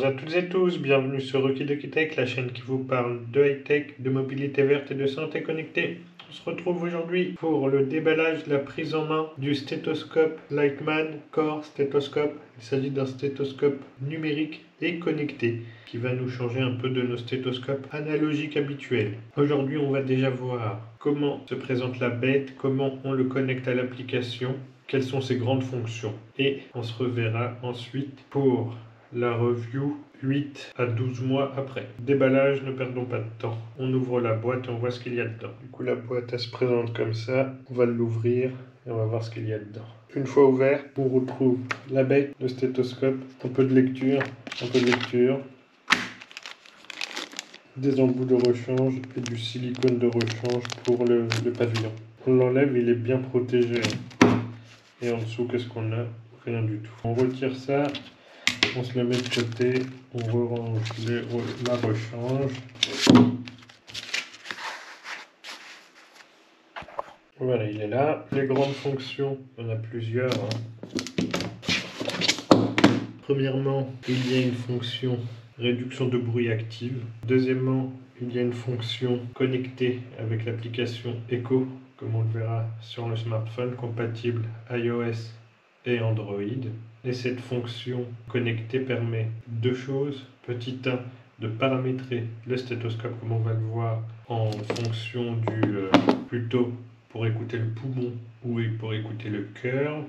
Bonjour à toutes et tous, bienvenue sur Okidoki Tech, la chaîne qui vous parle de high-tech, de mobilité verte et de santé connectée. On se retrouve aujourd'hui pour le déballage, la prise en main du stéthoscope Lightman Core Stéthoscope. Il s'agit d'un stéthoscope numérique et connecté qui va nous changer un peu de nos stéthoscopes analogiques habituels. Aujourd'hui, on va déjà voir comment se présente la bête, comment on le connecte à l'application, quelles sont ses grandes fonctions. Et on se reverra ensuite pour la review 8 à 12 mois après. Déballage, ne perdons pas de temps. On ouvre la boîte et on voit ce qu'il y a dedans. Du coup, la boîte, elle se présente comme ça. On va l'ouvrir et on va voir ce qu'il y a dedans. Une fois ouvert, on retrouve la bête, le stéthoscope, un peu de lecture, des embouts de rechange et du silicone de rechange pour le pavillon. On l'enlève, il est bien protégé. Et en dessous, qu'est-ce qu'on a? Rien du tout. On retire ça. On se le met de côté, on range la rechange. Voilà, il est là. Les grandes fonctions, il y en a plusieurs. Premièrement, il y a une fonction réduction de bruit active. Deuxièmement, il y a une fonction connectée avec l'application Echo, comme on le verra sur le smartphone, compatible iOS et Android. Et cette fonction connectée permet deux choses. Petit 1, de paramétrer le stéthoscope comme on va le voir en fonction plutôt pour écouter le poumon ou pour écouter le cœur.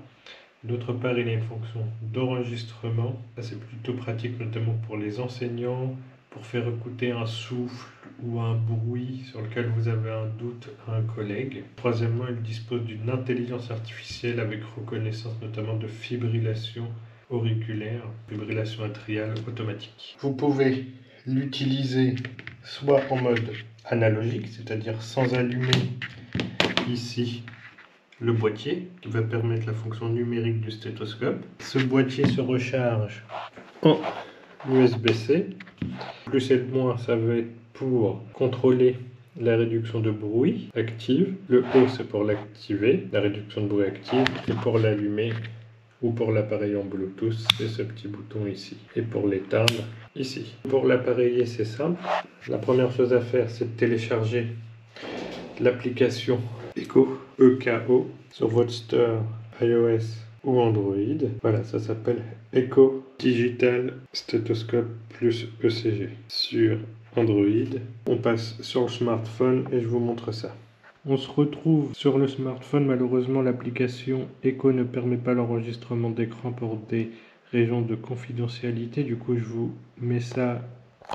D'autre part, il y a une fonction d'enregistrement. Ça, c'est plutôt pratique, notamment pour les enseignants, pour faire écouter un souffle ou un bruit sur lequel vous avez un doute à un collègue. Troisièmement, il dispose d'une intelligence artificielle avec reconnaissance notamment de fibrillation auriculaire, fibrillation atriale automatique. Vous pouvez l'utiliser soit en mode analogique, c'est-à-dire sans allumer ici le boîtier qui va permettre la fonction numérique du stéthoscope. Ce boîtier se recharge en USB-C. Plus et le moins, ça va être pour contrôler la réduction de bruit active. Le O, c'est pour l'activer, la réduction de bruit active, et pour l'allumer ou pour l'appareil en Bluetooth, c'est ce petit bouton ici. Et pour l'éteindre, ici. Pour l'appareiller, c'est simple. La première chose à faire, c'est de télécharger l'application Echo, EKO, sur votre store iOS ou Android. Voilà, ça s'appelle Echo Digital Stethoscope plus ECG sur Android. On passe sur le smartphone et je vous montre ça. On se retrouve sur le smartphone. Malheureusement, l'application Echo ne permet pas l'enregistrement d'écran pour des raisons de confidentialité. Du coup, je vous mets ça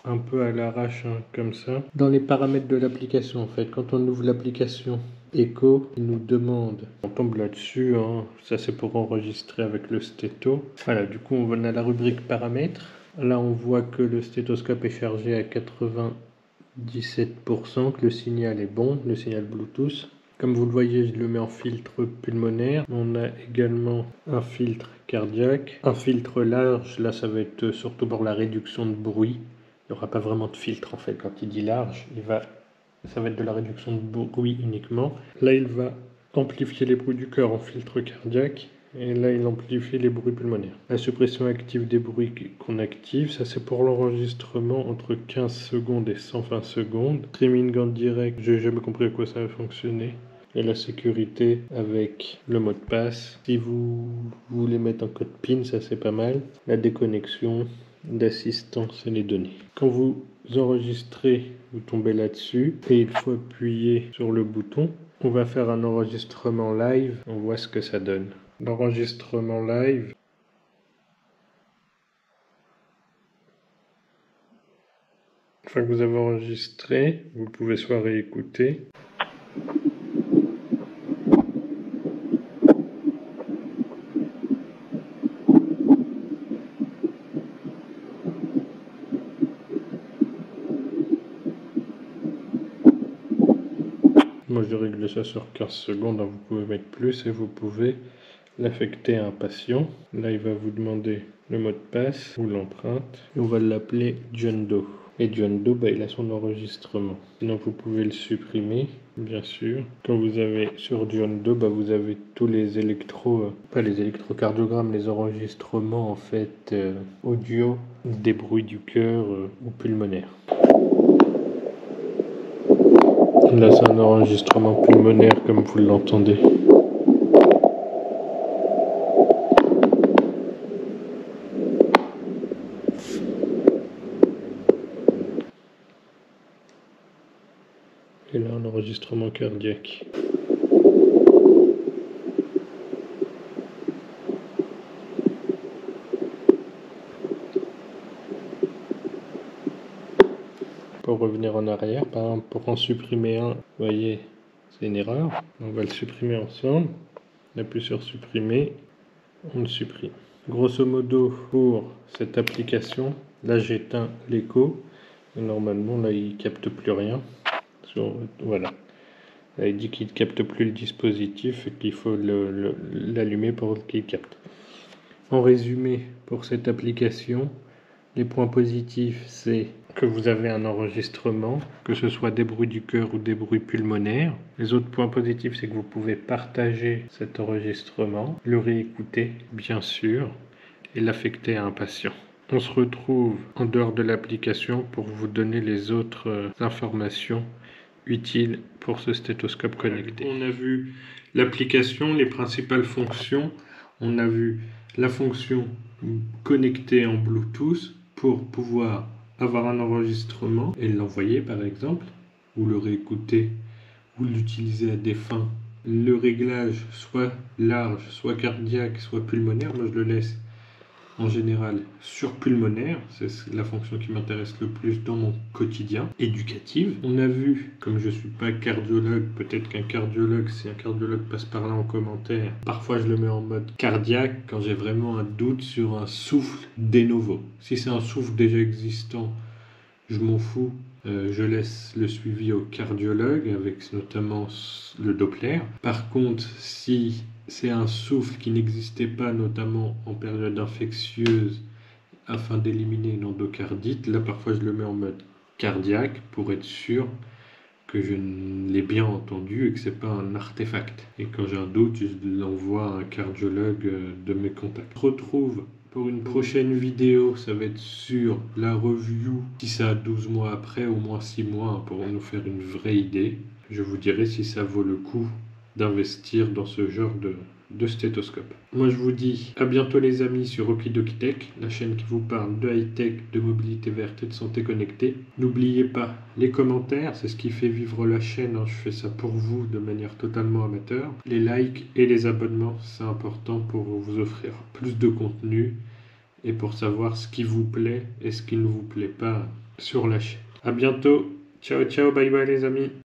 un peu à l'arrache, comme ça. Dans les paramètres de l'application, en fait, quand on ouvre l'application Echo, il nous demande, on tombe là-dessus, ça c'est pour enregistrer avec le stéto. Voilà, du coup on a la rubrique paramètres. Là on voit que le stéthoscope est chargé à 97%, que le signal est bon, le signal Bluetooth. Comme vous le voyez, je le mets en filtre pulmonaire. On a également un filtre cardiaque, un filtre large. Là ça va être surtout pour la réduction de bruit. Il n'y aura pas vraiment de filtre en fait. Quand il dit large, ça va être de la réduction de bruit uniquement. Là, il va amplifier les bruits du cœur en filtre cardiaque. Et là, il amplifie les bruits pulmonaires. La suppression active des bruits qu'on active, ça c'est pour l'enregistrement entre 15 secondes et 120 secondes. Streaming en direct, j'ai jamais compris à quoi ça va fonctionner. Et la sécurité avec le mot de passe. Si vous voulez mettre un code PIN, ça c'est pas mal. La déconnexion d'assistance et les données. Quand vous enregistrez, vous tombez là-dessus et il faut appuyer sur le bouton. On va faire un enregistrement live, on voit ce que ça donne. L'enregistrement live. Une fois que vous avez enregistré, vous pouvez soit réécouter. Moi je règle ça sur 15 secondes, vous pouvez mettre plus et vous pouvez l'affecter à un patient. Là il va vous demander le mot de passe ou l'empreinte. On va l'appeler John Doe. Et John Doe, il a son enregistrement. Sinon vous pouvez le supprimer. bien sûr. Quand vous avez sur du Endo, vous avez tous les pas les électrocardiogrammes, les enregistrements en fait audio des bruits du cœur ou pulmonaire. Là, c'est un enregistrement pulmonaire comme vous l'entendez. Et là, un enregistrement cardiaque. Pour revenir en arrière, par exemple, pour en supprimer un, vous voyez, c'est une erreur. On va le supprimer ensemble. On appuie sur supprimer, on le supprime. Grosso modo, pour cette application, là j'éteins l'écho. Normalement, là il capte plus rien. Voilà. Là, il dit qu'il ne capte plus le dispositif et qu'il faut l'allumer pour qu'il capte. En résumé, pour cette application, les points positifs, c'est que vous avez un enregistrement, que ce soit des bruits du cœur ou des bruits pulmonaires. Les autres points positifs, c'est que vous pouvez partager cet enregistrement, le réécouter, bien sûr, et l'affecter à un patient. On se retrouve en dehors de l'application pour vous donner les autres informations utiles pour ce stéthoscope connecté. On a vu l'application, les principales fonctions. On a vu la fonction connectée en Bluetooth pour pouvoir avoir un enregistrement et l'envoyer par exemple, ou le réécouter, ou l'utiliser à des fins. Le réglage soit large, soit cardiaque, soit pulmonaire, moi je le laisse en général sur pulmonaire, c'est la fonction qui m'intéresse le plus dans mon quotidien, éducative. On a vu, comme je ne suis pas cardiologue, peut-être qu'un cardiologue, si un cardiologue passe par là en commentaire, parfois je le mets en mode cardiaque quand j'ai vraiment un doute sur un souffle de novo. Si c'est un souffle déjà existant, je m'en fous, je laisse le suivi au cardiologue avec notamment le Doppler. Par contre, si c'est un souffle qui n'existait pas, notamment en période infectieuse, afin d'éliminer une endocardite, là parfois je le mets en mode cardiaque pour être sûr que je l'ai bien entendu et que c'est pas un artefact. Et quand j'ai un doute, je l'envoie à un cardiologue de mes contacts. On se retrouve pour une prochaine vidéo, ça va être sur la review, si ça a 12 mois après, au moins 6 mois, pour nous faire une vraie idée. Je vous dirai si ça vaut le coup d'investir dans ce genre de stéthoscope. Moi je vous dis à bientôt les amis sur Okidoki Tech, la chaîne qui vous parle de high-tech, de mobilité verte et de santé connectée. N'oubliez pas les commentaires, c'est ce qui fait vivre la chaîne, je fais ça pour vous de manière totalement amateur. Les likes et les abonnements, c'est important pour vous offrir plus de contenu et pour savoir ce qui vous plaît et ce qui ne vous plaît pas sur la chaîne. À bientôt, ciao ciao, bye bye les amis.